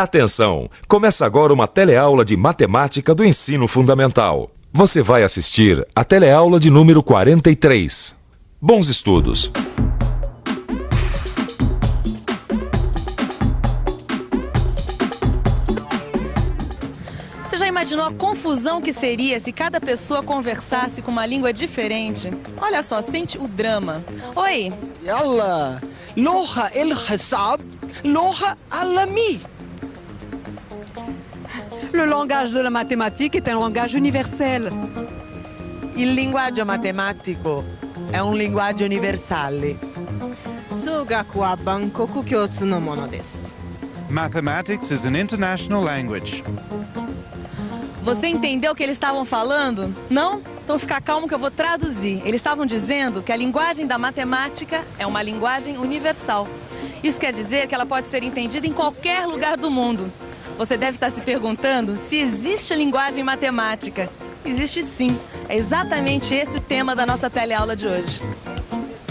Atenção! Começa agora uma teleaula de matemática do ensino fundamental. Você vai assistir a teleaula de número 43. Bons estudos! Você já imaginou a confusão que seria se cada pessoa conversasse com uma língua diferente? Olha só, sente o drama. Oi. يلا لغة الحساب لغة عالمية. Le langage de la mathématique est un langage universel. Il linguaggio matematico è un linguaggio universale. Sugaku wa Bankoku kyōtsu no mono desu. Mathematics is an international language. Você entendeu o que eles estavam falando? Não? Então fica calmo que eu vou traduzir. Eles estavam dizendo que a linguagem da matemática é uma linguagem universal. Isso quer dizer que ela pode ser entendida em qualquer lugar do mundo. Você deve estar se perguntando se existe a linguagem matemática. Existe sim. É exatamente esse o tema da nossa teleaula de hoje.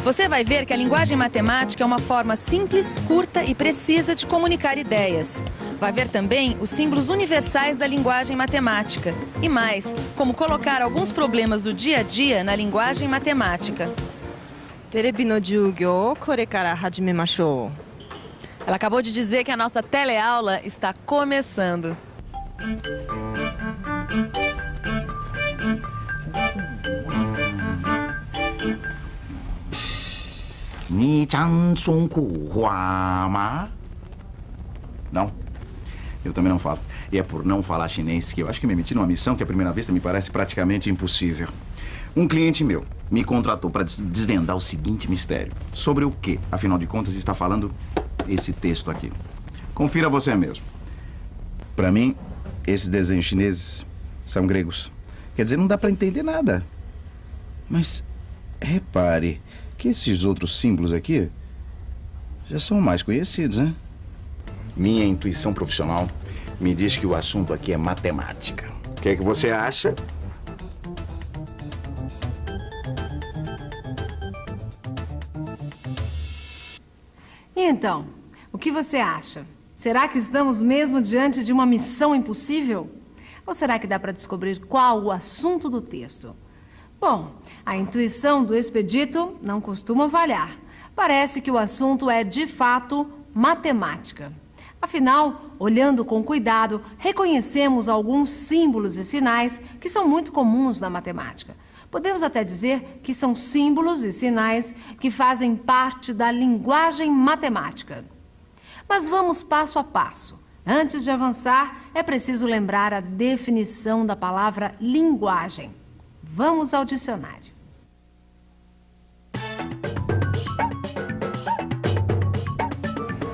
Você vai ver que a linguagem matemática é uma forma simples, curta e precisa de comunicar ideias. Vai ver também os símbolos universais da linguagem matemática. E mais, como colocar alguns problemas do dia a dia na linguagem matemática. Terebi no jūgyō kore kara hajimemashou. Ela acabou de dizer que a nossa teleaula está começando. Não, eu também não falo. E é por não falar chinês que eu acho que me meti numa missão que à primeira vista me parece praticamente impossível. Um cliente meu me contratou para desvendar o seguinte mistério. Sobre o que, afinal de contas, está falando esse texto aqui. Confira você mesmo. Para mim, esses desenhos chineses são gregos. Quer dizer, não dá para entender nada. Mas repare que esses outros símbolos aqui já são mais conhecidos, né? Minha intuição profissional me diz que o assunto aqui é matemática. O que é que você acha? E então, o que você acha? Será que estamos mesmo diante de uma missão impossível? Ou será que dá para descobrir qual o assunto do texto? Bom, a intuição do expedito não costuma falhar. Parece que o assunto é, de fato, matemática. Afinal, olhando com cuidado, reconhecemos alguns símbolos e sinais que são muito comuns na matemática. Podemos até dizer que são símbolos e sinais que fazem parte da linguagem matemática. Mas vamos passo a passo. Antes de avançar, é preciso lembrar a definição da palavra linguagem. Vamos ao dicionário.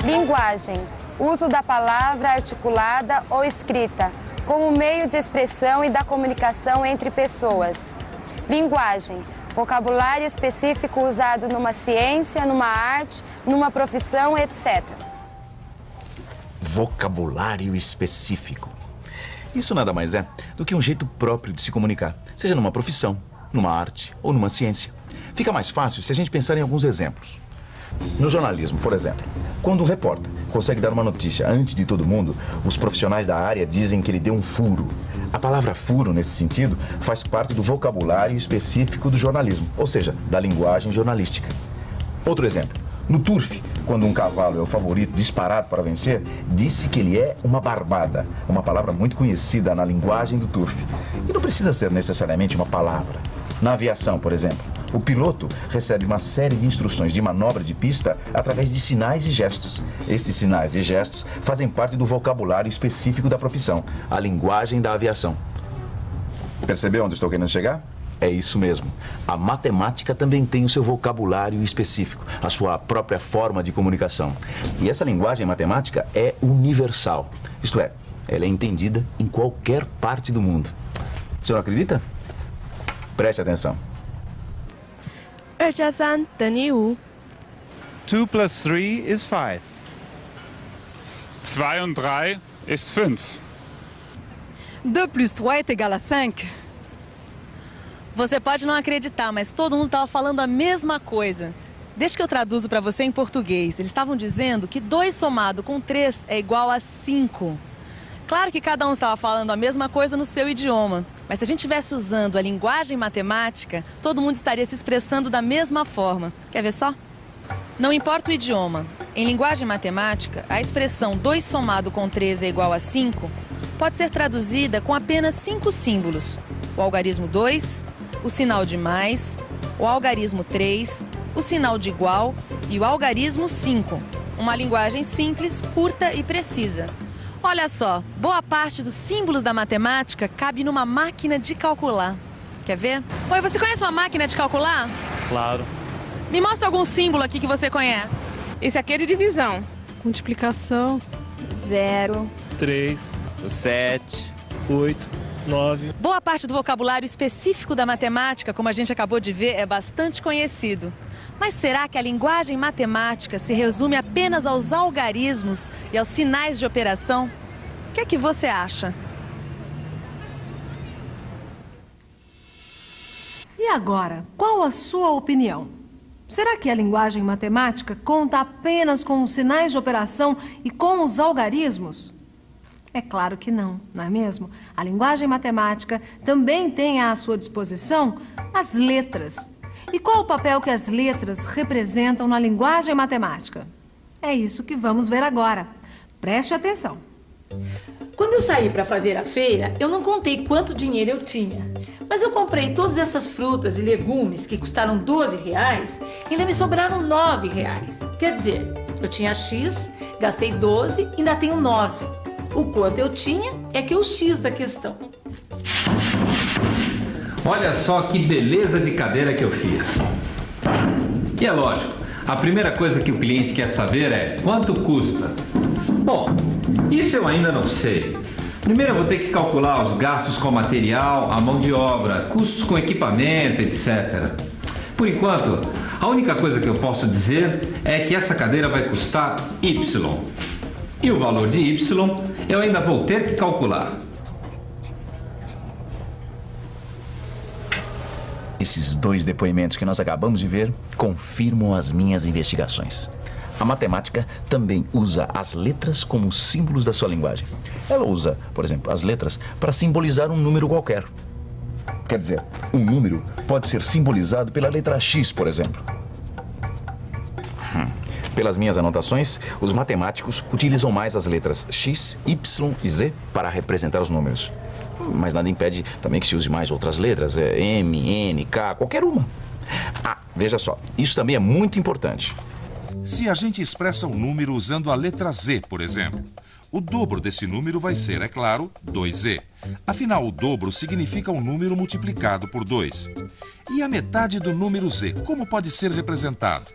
Linguagem. Uso da palavra articulada ou escrita como meio de expressão e da comunicação entre pessoas. Linguagem. Vocabulário específico usado numa ciência, numa arte, numa profissão, etc. Vocabulário específico. Isso nada mais é do que um jeito próprio de se comunicar, seja numa profissão, numa arte ou numa ciência. Fica mais fácil se a gente pensar em alguns exemplos. No jornalismo, por exemplo, quando um repórter consegue dar uma notícia antes de todo mundo, os profissionais da área dizem que ele deu um furo. A palavra furo, nesse sentido, faz parte do vocabulário específico do jornalismo, ou seja, da linguagem jornalística. Outro exemplo. No turf, quando um cavalo é o favorito disparado para vencer, disse que ele é uma barbada, uma palavra muito conhecida na linguagem do turf. E não precisa ser necessariamente uma palavra. Na aviação, por exemplo, o piloto recebe uma série de instruções de manobra de pista através de sinais e gestos. Estes sinais e gestos fazem parte do vocabulário específico da profissão, a linguagem da aviação. Percebeu onde estou querendo chegar? É isso mesmo. A matemática também tem o seu vocabulário específico, a sua própria forma de comunicação. E essa linguagem matemática é universal. Isto é, ela é entendida em qualquer parte do mundo. Você não acredita? Preste atenção. 2加3等于5 2 plus 3 is 5. 2 und 3 ist 5. 2 plus 3 est égal à 5. Você pode não acreditar, mas todo mundo estava falando a mesma coisa. Deixa que eu traduzo para você em português. Eles estavam dizendo que 2 somado com 3 é igual a 5. Claro que cada um estava falando a mesma coisa no seu idioma. Mas se a gente estivesse usando a linguagem matemática, todo mundo estaria se expressando da mesma forma. Quer ver só? Não importa o idioma. Em linguagem matemática, a expressão 2 somado com 3 é igual a 5 pode ser traduzida com apenas 5 símbolos. O algarismo 2, o sinal de mais, o algarismo 3, o sinal de igual e o algarismo 5. Uma linguagem simples, curta e precisa. Olha só, boa parte dos símbolos da matemática cabe numa máquina de calcular. Quer ver? Oi, você conhece uma máquina de calcular? Claro. Me mostra algum símbolo aqui que você conhece. Esse aqui é de divisão. Multiplicação. 0. 3, 7, 8, 9. Boa parte do vocabulário específico da matemática, como a gente acabou de ver, é bastante conhecido. Mas será que a linguagem matemática se resume apenas aos algarismos e aos sinais de operação? O que é que você acha? E agora, qual a sua opinião? Será que a linguagem matemática conta apenas com os sinais de operação e com os algarismos? É claro que não, não é mesmo? A linguagem matemática também tem à sua disposição as letras. E qual o papel que as letras representam na linguagem matemática? É isso que vamos ver agora. Preste atenção. Quando eu saí para fazer a feira, eu não contei quanto dinheiro eu tinha. Mas eu comprei todas essas frutas e legumes que custaram R$12 e ainda me sobraram R$9. Quer dizer, eu tinha X, gastei 12 e ainda tenho 9. O quanto eu tinha é que é o X da questão. Olha só que beleza de cadeira que eu fiz. E é lógico, a primeira coisa que o cliente quer saber é quanto custa. Bom, isso eu ainda não sei. Primeiro eu vou ter que calcular os gastos com material, a mão de obra, custos com equipamento, etc. Por enquanto, a única coisa que eu posso dizer é que essa cadeira vai custar Y. E o valor de Y eu ainda vou ter que calcular. Esses 2 depoimentos que nós acabamos de ver confirmam as minhas investigações. A matemática também usa as letras como símbolos da sua linguagem. Ela usa, por exemplo, as letras para simbolizar um número qualquer. Quer dizer, um número pode ser simbolizado pela letra X, por exemplo. Pelas minhas anotações, os matemáticos utilizam mais as letras X, Y e Z para representar os números. Mas nada impede também que se use mais outras letras, M, N, K, qualquer uma. Ah, veja só, isso também é muito importante. Se a gente expressa um número usando a letra Z, por exemplo, o dobro desse número vai ser, é claro, 2Z. Afinal, o dobro significa um número multiplicado por 2. E a metade do número Z, como pode ser representado?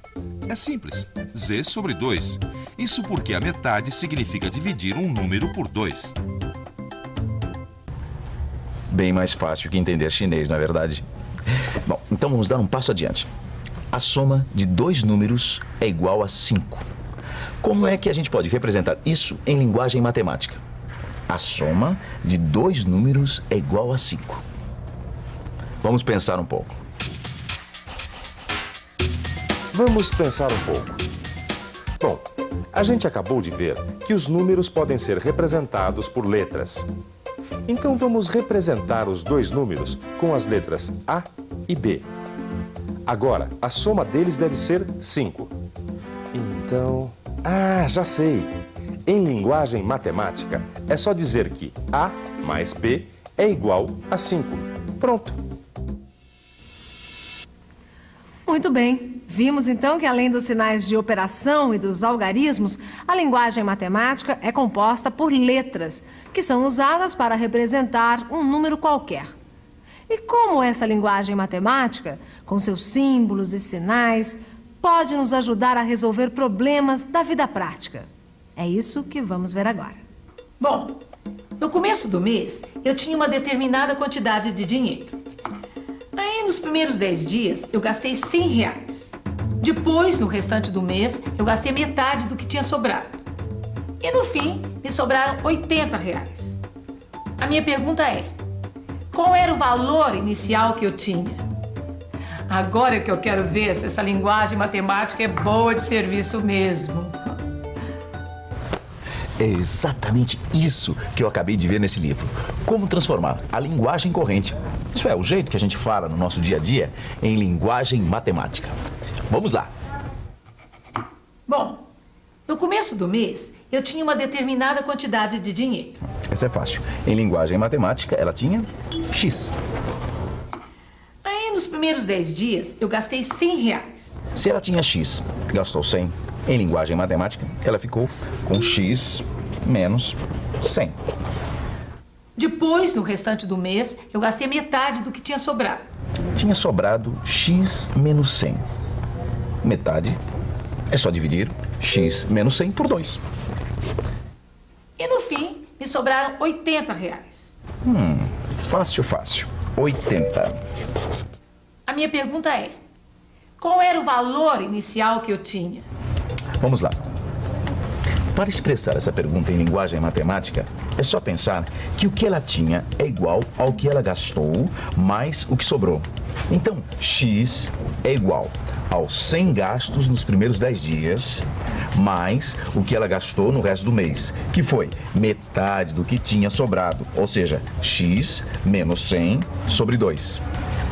É simples, Z sobre 2. Isso porque a metade significa dividir um número por 2. Bem mais fácil que entender chinês, não é verdade? Bom, então vamos dar um passo adiante. A soma de 2 números é igual a 5. Como é que a gente pode representar isso em linguagem matemática? A soma de 2 números é igual a 5. Vamos pensar um pouco. Vamos pensar um pouco. Bom, a gente acabou de ver que os números podem ser representados por letras. Então vamos representar os 2 números com as letras A e B. Agora, a soma deles deve ser 5. Então... Ah, já sei! Em linguagem matemática, é só dizer que A mais B é igual a 5. Pronto! Muito bem. Vimos então que além dos sinais de operação e dos algarismos, a linguagem matemática é composta por letras, que são usadas para representar um número qualquer. E como essa linguagem matemática, com seus símbolos e sinais, pode nos ajudar a resolver problemas da vida prática? É isso que vamos ver agora. Bom, no começo do mês, eu tinha uma determinada quantidade de dinheiro. Aí, nos primeiros 10 dias, eu gastei R$100. Depois, no restante do mês, eu gastei metade do que tinha sobrado. E no fim, me sobraram R$80. A minha pergunta é: qual era o valor inicial que eu tinha? Agora é que eu quero ver se essa linguagem matemática é boa de serviço mesmo. É exatamente isso que eu acabei de ver nesse livro. Como transformar a linguagem corrente, isso é, o jeito que a gente fala no nosso dia a dia, em linguagem matemática. Vamos lá. Bom, no começo do mês, eu tinha uma determinada quantidade de dinheiro. Isso é fácil. Em linguagem matemática, ela tinha X. Aí, nos primeiros 10 dias, eu gastei R$100. Se ela tinha X, gastou 100, em linguagem matemática, ela ficou com X menos 100. Depois, no restante do mês, eu gastei metade do que tinha sobrado. Tinha sobrado X menos 100. Metade é só dividir X menos 100 por 2. E no fim, me sobraram R$80. Fácil, fácil. 80. A minha pergunta é, qual era o valor inicial que eu tinha? Vamos lá. Para expressar essa pergunta em linguagem matemática, é só pensar que o que ela tinha é igual ao que ela gastou mais o que sobrou. Então, X é igual aos 100 gastos nos primeiros 10 dias, mais o que ela gastou no resto do mês, que foi metade do que tinha sobrado, ou seja, X menos 100 sobre 2.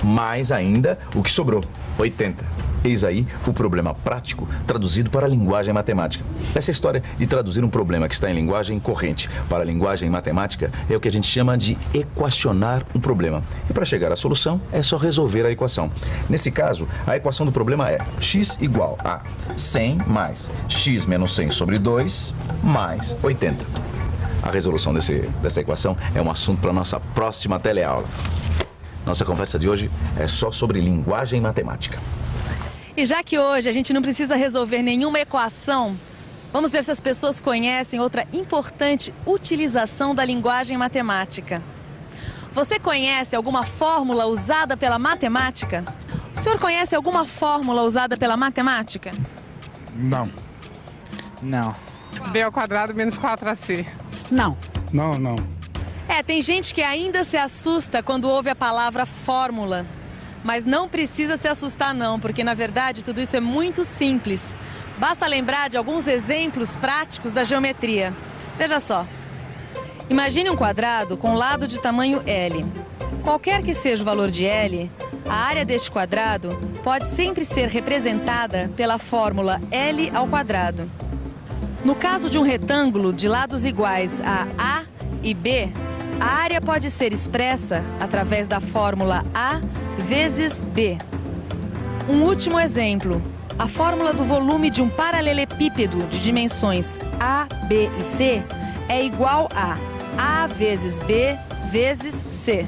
Mais ainda o que sobrou, 80. Eis aí o problema prático traduzido para a linguagem matemática. Essa história de traduzir um problema que está em linguagem corrente para a linguagem matemática é o que a gente chama de equacionar um problema. E para chegar à solução é só resolver a equação. Nesse caso, a equação do problema é x igual a 100 mais x menos 100 sobre 2 mais 80. A resolução dessa equação é um assunto para a nossa próxima teleaula. Nossa conversa de hoje é só sobre linguagem matemática. E já que hoje a gente não precisa resolver nenhuma equação, vamos ver se as pessoas conhecem outra importante utilização da linguagem matemática. Você conhece alguma fórmula usada pela matemática? O senhor conhece alguma fórmula usada pela matemática? Não. Não. B ao quadrado menos 4AC. Não. Não. Tem gente que ainda se assusta quando ouve a palavra fórmula. Mas não precisa se assustar não, porque na verdade tudo isso é muito simples. Basta lembrar de alguns exemplos práticos da geometria. Veja só. Imagine um quadrado com lado de tamanho L. Qualquer que seja o valor de L, a área deste quadrado pode sempre ser representada pela fórmula L ao quadrado. No caso de um retângulo de lados iguais a A e B, a área pode ser expressa através da fórmula A vezes B. Um último exemplo. A fórmula do volume de um paralelepípedo de dimensões A, B e C é igual a A vezes B vezes C.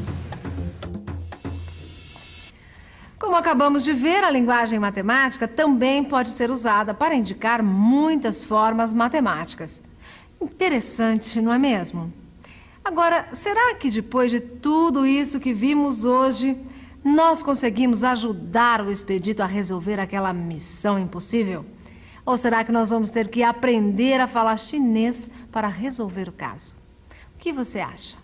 Como acabamos de ver, a linguagem matemática também pode ser usada para indicar muitas formas matemáticas. Interessante, não é mesmo? Agora, será que depois de tudo isso que vimos hoje, nós conseguimos ajudar o Expedito a resolver aquela missão impossível? Ou será que nós vamos ter que aprender a falar chinês para resolver o caso? O que você acha?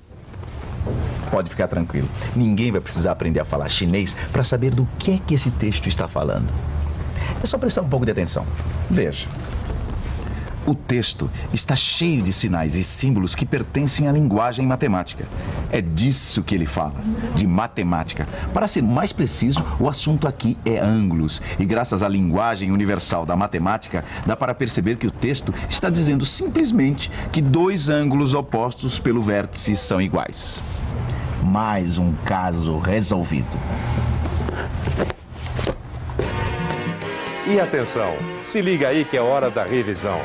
Pode ficar tranquilo. Ninguém vai precisar aprender a falar chinês para saber do que é que esse texto está falando. É só prestar um pouco de atenção. Veja. O texto está cheio de sinais e símbolos que pertencem à linguagem matemática. É disso que ele fala, de matemática. Para ser mais preciso, o assunto aqui é ângulos. E graças à linguagem universal da matemática, dá para perceber que o texto está dizendo simplesmente que dois ângulos opostos pelo vértice são iguais. Mais um caso resolvido. E atenção, se liga aí que é hora da revisão.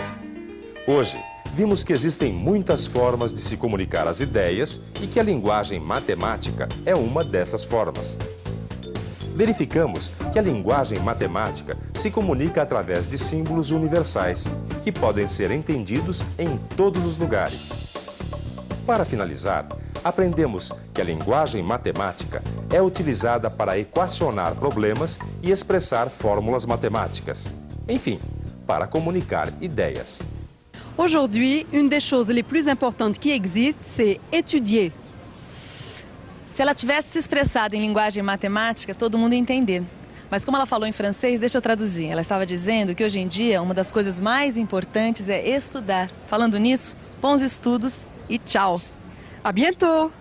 Hoje, vimos que existem muitas formas de se comunicar as ideias e que a linguagem matemática é uma dessas formas. Verificamos que a linguagem matemática se comunica através de símbolos universais, que podem ser entendidos em todos os lugares. Para finalizar, aprendemos que a linguagem matemática é utilizada para equacionar problemas e expressar fórmulas matemáticas. Enfim, para comunicar ideias. Aujourd'hui, une des choses les plus importantes qui existent, c'est étudier. Se ela tivesse se expressado em linguagem matemática, todo mundo ia entender. Mas como ela falou em francês, deixa eu traduzir. Ela estava dizendo que hoje em dia uma das coisas mais importantes é estudar. Falando nisso, bons estudos e tchau. À bientôt!